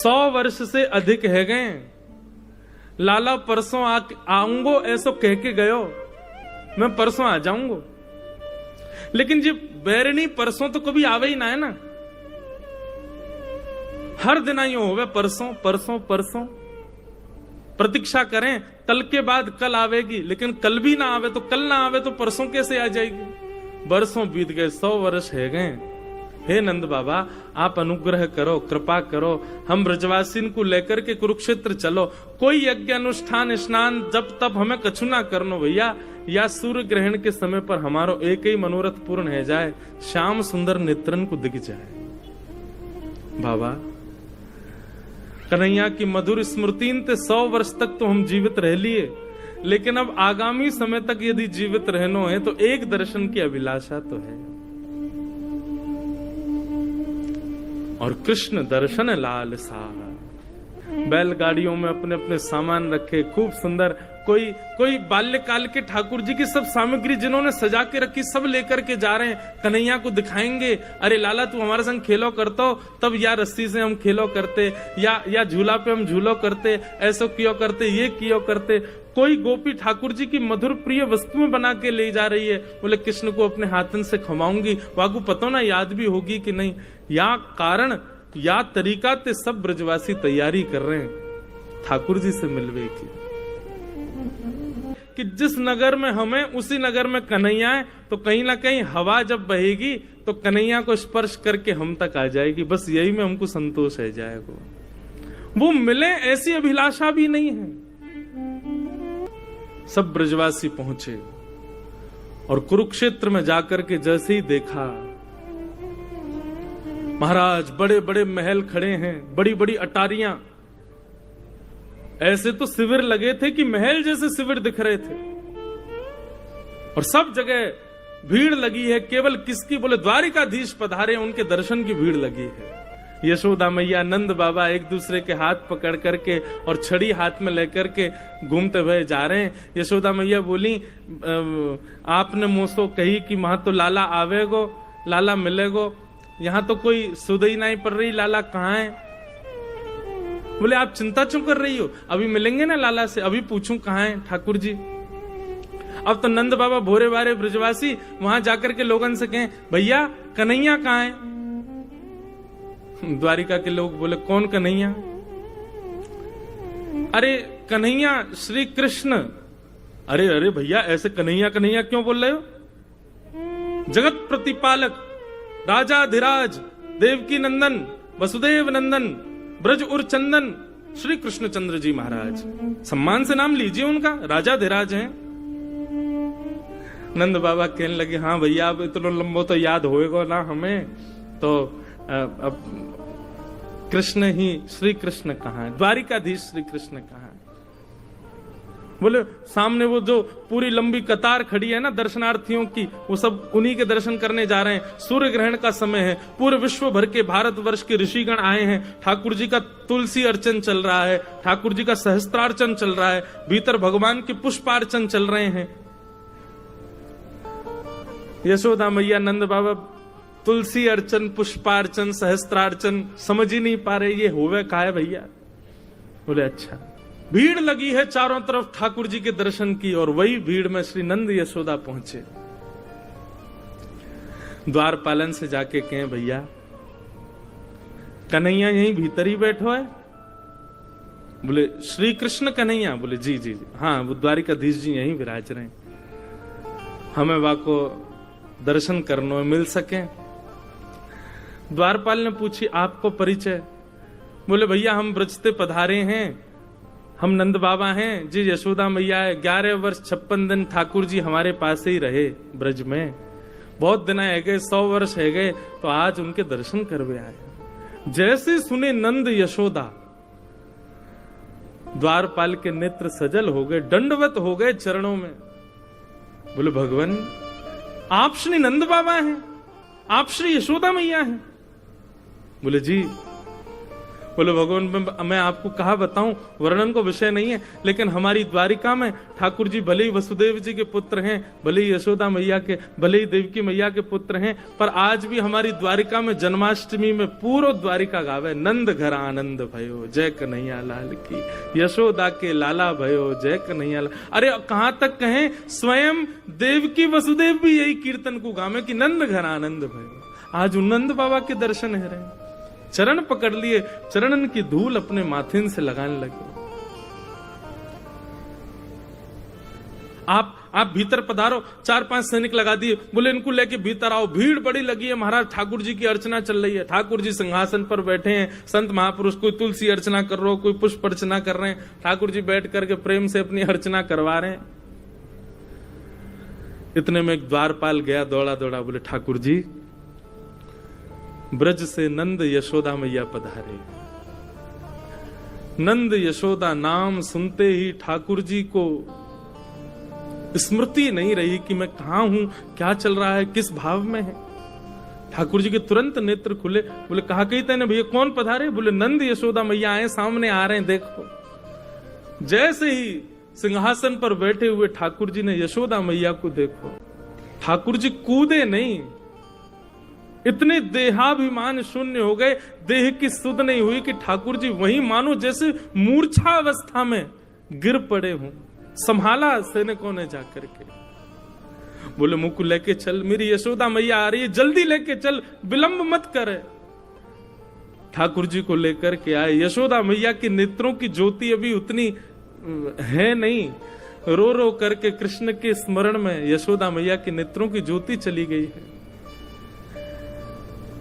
100 वर्ष से अधिक है गए, लाला परसों आऊंगो ऐसो कह के गयो, मैं परसों आ जाऊंगो। लेकिन जी बैरनी परसों तो कभी आवे ही ना है ना, हर दिन आइयो होवे परसों परसों परसों। प्रतीक्षा करें कल के बाद कल आवेगी, लेकिन कल भी ना आवे तो कल ना आवे तो परसों कैसे आ जाएगी। बरसों बीत गए, 100 वर्ष है गए। हे नंद बाबा आप अनुग्रह करो, कृपा करो, हम ब्रजवासीन को लेकर के कुरुक्षेत्र चलो। कोई यज्ञ अनुष्ठान स्नान जब तब हमें कछु ना करनो भैया, या सूर्य ग्रहण के समय पर हमारो एक ही मनोरथ पूर्ण है जाए, श्याम सुंदर नेत्रन को दिख जाए। बाबा कन्हैया की मधुर स्मृतिन ते 100 वर्ष तक तो हम जीवित रह लिए, लेकिन अब आगामी समय तक यदि जीवित रहनो है तो एक दर्शन की अभिलाषा तो है। और कृष्ण दर्शन लाल सा, बैलगाड़ियों में अपने अपने सामान रखे, खूब सुंदर। कोई बाल्यकाल के ठाकुर जी की सब सामग्री जिन्होंने सजा के रखी सब लेकर के जा रहे हैं, कन्हैया को दिखाएंगे। अरे लाला तू हमारे संग खेलो करतो, तब या रस्सी से हम खेलो करते, या झूला पे हम झूलो करते, ऐसो कियो करते, ये कियो करते। कोई गोपी ठाकुर जी की मधुर प्रिय वस्तुएं बना के ले जा रही है, बोले कृष्ण को अपने हाथन से खवाऊंगी। वागू पतो ना याद भी होगी कि नहीं। या कारण या तरीका ते सब ब्रजवासी तैयारी कर रहे हैं ठाकुर जी से मिलवे की, कि जिस नगर में हमें उसी नगर में कन्हैया है, तो कहीं ना कहीं हवा जब बहेगी तो कन्हैया को स्पर्श करके हम तक आ जाएगी। बस यही में हमको संतोष है जाएगा। वो मिले ऐसी अभिलाषा भी नहीं है। सब ब्रजवासी पहुंचे और कुरुक्षेत्र में जाकर के जैसे ही देखा, महाराज बड़े बड़े महल खड़े हैं, बड़ी बड़ी अटारियां, ऐसे तो शिविर लगे थे कि महल जैसे शिविर दिख रहे थे। और सब जगह भीड़ लगी है, केवल किसकी, बोले द्वारिकाधीश पधारे, उनके दर्शन की भीड़ लगी है। यशोदा मैया नंद बाबा एक दूसरे के हाथ पकड़ करके और छड़ी हाथ में लेकर के घूमते हुए जा रहे हैं। यशोदा मैया बोली आपने मुझसे कही कि वहां तो लाला आवेगो, लाला मिलेगो, यहाँ तो कोई सुधई नहीं पड़ रही, लाला कहाँ है। बोले आप चिंता क्यों कर रही हो, अभी मिलेंगे ना लाला से, अभी पूछूं कहाँ है ठाकुर जी। अब तो नंद बाबा भोरे बारे ब्रजवासी वहां जाकर के लोगन से कहें भैया कन्हैया कहाँ है। द्वारिका के लोग बोले कौन कन्हैया। अरे कन्हैया श्री कृष्ण। अरे अरे भैया ऐसे कन्हैया कन्हैया क्यों बोल रहे हो। जगत प्रतिपालक राजाधिराज देवकी नंदन वसुदेव नंदन ब्रज उर चंदन श्री कृष्ण चंद्र जी महाराज, सम्मान से नाम लीजिए उनका, राजाधिराज हैं। नंद बाबा कहने लगे हाँ भैया अब इतना लंबो तो याद होएगा ना हमें, तो अब कृष्ण ही, श्री कृष्ण कहाँ है, द्वारिकाधीश श्री कृष्ण कहाँ है। बोले सामने वो जो पूरी लंबी कतार खड़ी है ना दर्शनार्थियों की, वो सब उन्हीं के दर्शन करने जा रहे हैं। सूर्य ग्रहण का समय है, पूरे विश्व भर के भारतवर्ष के ऋषिगण आए हैं। ठाकुर जी का तुलसी अर्चन चल रहा है, ठाकुर जी का सहस्त्रार्चन चल रहा है, भीतर भगवान के पुष्पार्चन चल रहे हैं। यशोदा मैया नंद बाबा तुलसी अर्चन पुष्पार्चन सहस्त्रार्चन समझ ही नहीं पा रहे ये होवे का है भैया। बोले अच्छा। भीड़ लगी है चारों तरफ ठाकुर जी के दर्शन की, और वही भीड़ में श्री नंद यशोदा पहुंचे। द्वारपालन से जाके कहें भैया कन्हैया यहीं भीतर ही बैठो है। बोले श्री कृष्ण कन्हैया। बोले जी जी जी हाँ, वो द्वारिकाधीश जी यहीं विराज रहे हैं, हमें वाको दर्शन करनो है, मिल सके। द्वारपाल ने पूछी आपको परिचय। बोले भैया हम ब्रजते पधारे हैं, हम नंद बाबा हैं जी, यशोदा मैया है। 11 वर्ष 56 दिन ठाकुर जी हमारे पास ही रहे ब्रज में, बहुत दिन है गए, 100 वर्ष है गए, तो आज उनके दर्शन करवे आए। जैसे सुने नंद यशोदा, द्वारपाल के नेत्र सजल हो गए, दंडवत हो गए चरणों में। बोले भगवान आप श्री नंद बाबा हैं, आप श्री यशोदा मैया हैं। बोले जी। बोले भगवान मैं आपको कहा बताऊं, वर्णन को विषय नहीं है, लेकिन हमारी द्वारिका में ठाकुर जी भले ही वसुदेव जी के पुत्र हैं, भले ही यशोदा मैया के, भले ही देवकी मैया के पुत्र हैं, पर आज भी हमारी द्वारिका में जन्माष्टमी में पूरा द्वारिका गावे, नंद घर आनंद भयो जय कन्हैया लाल की, यशोदा के लाला भयो जय कन्हैया लाल। अरे कहां तक कहें, स्वयं देवकी वसुदेव भी यही कीर्तन को गावे कि नंद घर आनंद भयो। आज नंद बाबा के दर्शन है रहे, चरण पकड़ लिए, चरणन की धूल अपने माथिन से लगाने लगे। आप भीतर पधारो, 4-5 सैनिक लगा दिए, बोले इनको लेके भीतर आओ। भीड़ बड़ी लगी है महाराज, ठाकुर जी की अर्चना चल रही है, ठाकुर जी सिंहासन पर बैठे हैं, संत महापुरुष कोई तुलसी अर्चना कर रहे हो, कोई पुष्प अर्चना कर रहे हैं, ठाकुर जी बैठ करके प्रेम से अपनी अर्चना करवा रहे हैं। इतने में एक द्वारपाल गया दौड़ा दौड़ा, बोले ठाकुर जी ब्रज से नंद यशोदा मैया पधारे। नंद यशोदा नाम सुनते ही ठाकुर जी को स्मृति नहीं रही कि मैं कहां हूं, क्या चल रहा है, किस भाव में है। ठाकुर जी के तुरंत नेत्र खुले, बोले कहा कही तेने भैया कौन पधारे? बोले नंद यशोदा मैया आए, सामने आ रहे हैं देखो। जैसे ही सिंहासन पर बैठे हुए ठाकुर जी ने यशोदा मैया को देखो, ठाकुर जी कूदे नहीं, इतने देहाभिमान शून्य हो गए, देह की सुध नहीं हुई कि ठाकुर जी वहीं मानो जैसे मूर्छा अवस्था में गिर पड़े हों। संभाला सैनिकों ने जाकर के, बोले मुझको लेके चल, मेरी यशोदा मैया आ रही है, जल्दी लेके चल, विलंब मत करे। ठाकुर जी को लेकर के आए। यशोदा मैया के नेत्रों की ज्योति अभी उतनी है नहीं, रो रो करके कृष्ण के स्मरण में यशोदा मैया के नेत्रों की ज्योति चली गई है।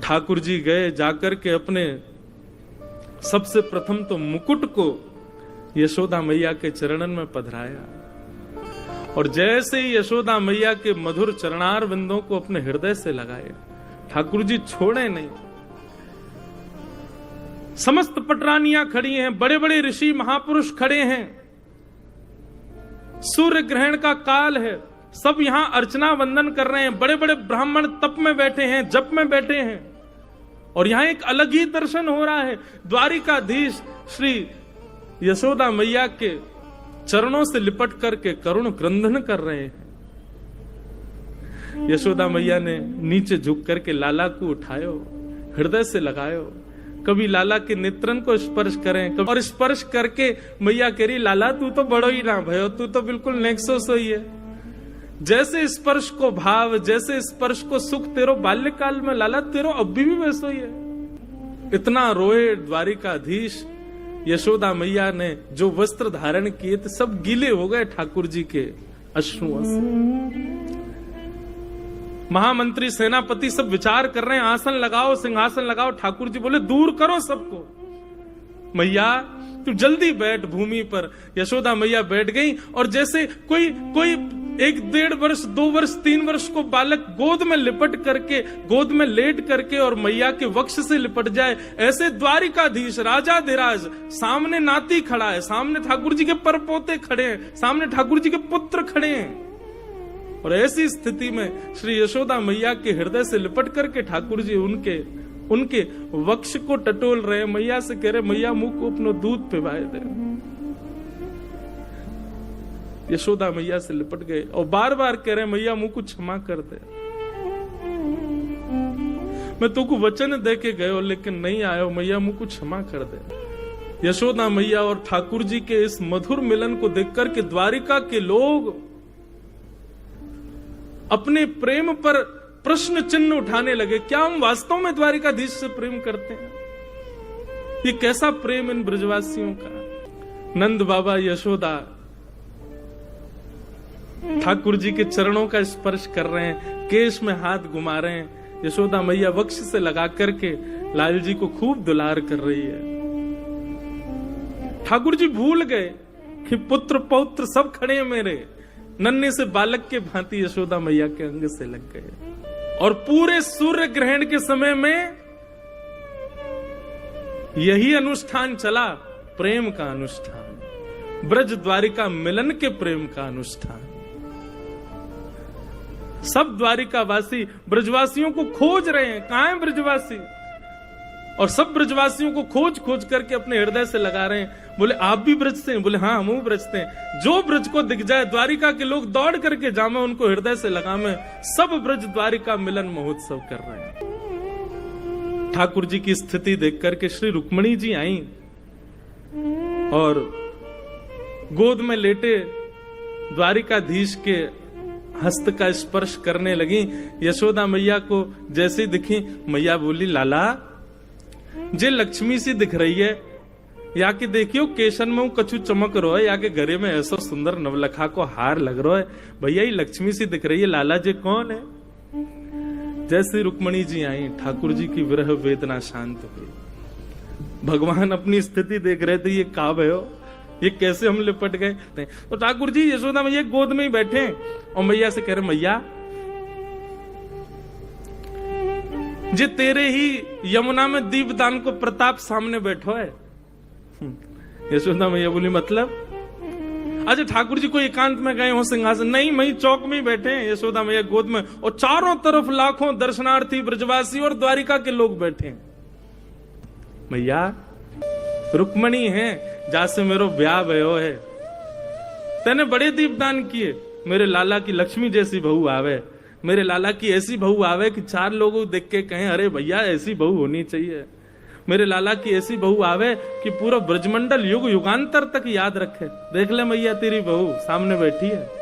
ठाकुर जी गए, जाकर के अपने सबसे प्रथम तो मुकुट को यशोदा मैया के चरणन में पधराया, और जैसे ही यशोदा मैया के मधुर चरणार बिंदों को अपने हृदय से लगाए, ठाकुर जी छोड़े नहीं। समस्त पटरानियां खड़ी हैं, बड़े बड़े ऋषि महापुरुष खड़े हैं, सूर्य ग्रहण का काल है, सब यहां अर्चना वंदन कर रहे हैं, बड़े बड़े ब्राह्मण तप में बैठे हैं, जप में बैठे हैं, और यहां एक अलग ही दर्शन हो रहा है। द्वारिकाधीश श्री यशोदा मैया के चरणों से लिपट करके करुण क्रंदन कर रहे हैं। यशोदा मैया ने नीचे झुक करके लाला को उठायो, हृदय से लगायो, कभी लाला के नेत्रन को स्पर्श करें, और स्पर्श करके मैया कह रही लाला तू तो बड़ो ही ना भयो, तू तो बिल्कुल नेक्सो सोई है। जैसे स्पर्श को भाव, जैसे स्पर्श को सुख तेरो बाल्यकाल में, लाला तेरो अभी भी वैसो ही है। इतना रोए द्वारिकाधीश। यशोदा मैया ने जो वस्त्र धारण किए थे सब गीले हो गए ठाकुर जी के अश्रुओं से। महामंत्री सेनापति सब विचार कर रहे हैं, आसन लगाओ, सिंहासन लगाओ। ठाकुर जी बोले दूर करो सबको, मैया तू जल्दी बैठ भूमि पर। यशोदा मैया बैठ गई, और जैसे कोई 1-1.5 वर्ष, 2 वर्ष, 3 वर्ष को बालक गोद में लिपट करके, गोद में लेट करके और मैया के वक्ष से लिपट जाए, ऐसे द्वारिकाधीश राजाधिराज सामने नाती खड़ा है, सामने ठाकुर जी के परपोते खड़े हैं, सामने ठाकुर जी के पुत्र खड़े हैं, और ऐसी स्थिति में श्री यशोदा मैया के हृदय से लिपट करके ठाकुर जी उनके वक्ष को टटोल रहे। मैया से कह रहे मैया मुंह को अपना दूध पिवाए दे। यशोदा मैया से लिपट गए और बार बार कह रहे मैया मुंह को क्षमा कर दे, मैं तुमको वचन दे के गयो लेकिन नहीं आयो, मैया मुंह को क्षमा कर दे। यशोदा मैया और ठाकुर जी के इस मधुर मिलन को देखकर के द्वारिका के लोग अपने प्रेम पर प्रश्न चिन्ह उठाने लगे। क्या हम वास्तव में द्वारिकाधीश से प्रेम करते हैं? ये कैसा प्रेम इन ब्रजवासियों का। नंद बाबा यशोदा ठाकुर जी के चरणों का स्पर्श कर रहे हैं, केश में हाथ घुमा रहे हैं। यशोदा मैया वक्ष से लगा करके लाल जी को खूब दुलार कर रही है। ठाकुर जी भूल गए कि पुत्र पौत्र सब खड़े हैं मेरे, नन्हे से बालक के भांति यशोदा मैया के अंग से लग गए। और पूरे सूर्य ग्रहण के समय में यही अनुष्ठान चला, प्रेम का अनुष्ठान, ब्रज द्वारिका मिलन के प्रेम का अनुष्ठान। सब द्वारिकावासी ब्रजवासियों को खोज रहे हैं, कहां है ब्रजवासी, और सब ब्रजवासियों को खोज खोज करके अपने हृदय से लगा रहे हैं। बोले आप भी ब्रज से हैं? बोले हाँ हम ब्रज से हैं। जो ब्रज को दिख जाए द्वारिका के लोग दौड़ करके जामे, उनको हृदय से लगामे। सब ब्रज द्वारिका मिलन महोत्सव कर रहे हैं। ठाकुर जी की स्थिति देख करके श्री रुक्मणी जी आई और गोद में लेटे द्वारिकाधीश के हस्त का स्पर्श करने लगी। यशोदा मैया को जैसे दिखी, मैया बोली लाला जे लक्ष्मी सी दिख रही है, या कि देखियो केशन में कछु चमक रो है, या के घरे में ऐसा सुंदर नवलखा को हार लग रहा है, भैया ये लक्ष्मी सी दिख रही है, लाला जी कौन है? जैसे रुक्मणी जी आई, ठाकुर जी की विरह वेदना शांत हुई। भगवान अपनी स्थिति देख रहे थे, ये काब है, ये कैसे हम लिपट गए। तो ठाकुर जी यशोदा मैया गोद में ही बैठे और मैया से कह रहे, मैया जे तेरे ही यमुना में दीपदान को प्रताप सामने बैठो है। यशोदा मैया बोली मतलब? अच्छा ठाकुर जी को एकांत में गए हो सिंहासन? नहीं, वही चौक में ही बैठे हैं यशोदा मैया गोद में, और चारों तरफ लाखों दर्शनार्थी ब्रजवासी और द्वारिका के लोग बैठे हैं। मैया रुक्मणी है जासे मेरो ब्याह भयो है, तेने बड़े दीपदान किए, मेरे लाला की लक्ष्मी जैसी बहू आवे, मेरे लाला की ऐसी बहू आवे कि चार लोग देख के कहें अरे भैया ऐसी बहू होनी चाहिए, मेरे लाला की ऐसी बहू आवे कि पूरा ब्रजमंडल युग युगांतर तक याद रखे। देख ले मैया तेरी बहू सामने बैठी है।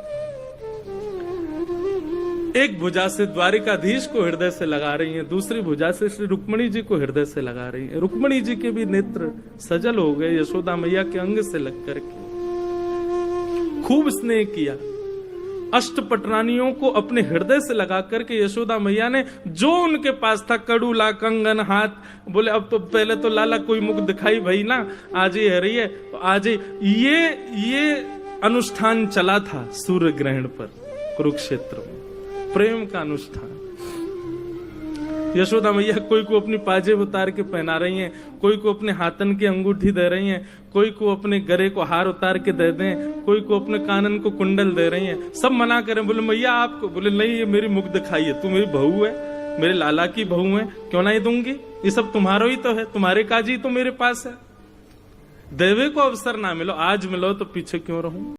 एक भुजा से द्वारिकाधीश को हृदय से लगा रही हैं, दूसरी भुजा से श्री रुक्मणी जी को हृदय से लगा रही हैं। रुक्मणी जी के भी नेत्र सजल हो गए यशोदा मैया के अंग से लग करके। खूब स्नेह किया। अष्टपटरानियों को अपने हृदय से लगा करके यशोदा मैया ने जो उनके पास था, कड़ूला, कंगन, हाथ, बोले अब तो पहले तो लाला कोई मुख दिखाई भाई ना, आज ही है रही है तो आज ही ये अनुष्ठान चला था सूर्य ग्रहण पर कुरुक्षेत्र में, प्रेम का अनुष्ठान। यशोदा मैया कोई को अपनी पाजेब उतार के पहना रही हैं, कोई को अपने हाथन की अंगूठी दे रही हैं, कोई को अपने गले को हार उतार के दे दें, कोई को अपने कानन को कुंडल दे रही हैं। सब मना करें, बोले मैया आपको, बोले नहीं ये मेरी मुख दिखाई है, तू मेरी बहू है, मेरे लाला की बहू है, क्यों नहीं दूंगी, ये सब तुम्हारा ही तो है, तुम्हारे काजी तो मेरे पास है। देवे को अवसर ना मिलो, आज मिलो तो पीछे क्यों रहूं।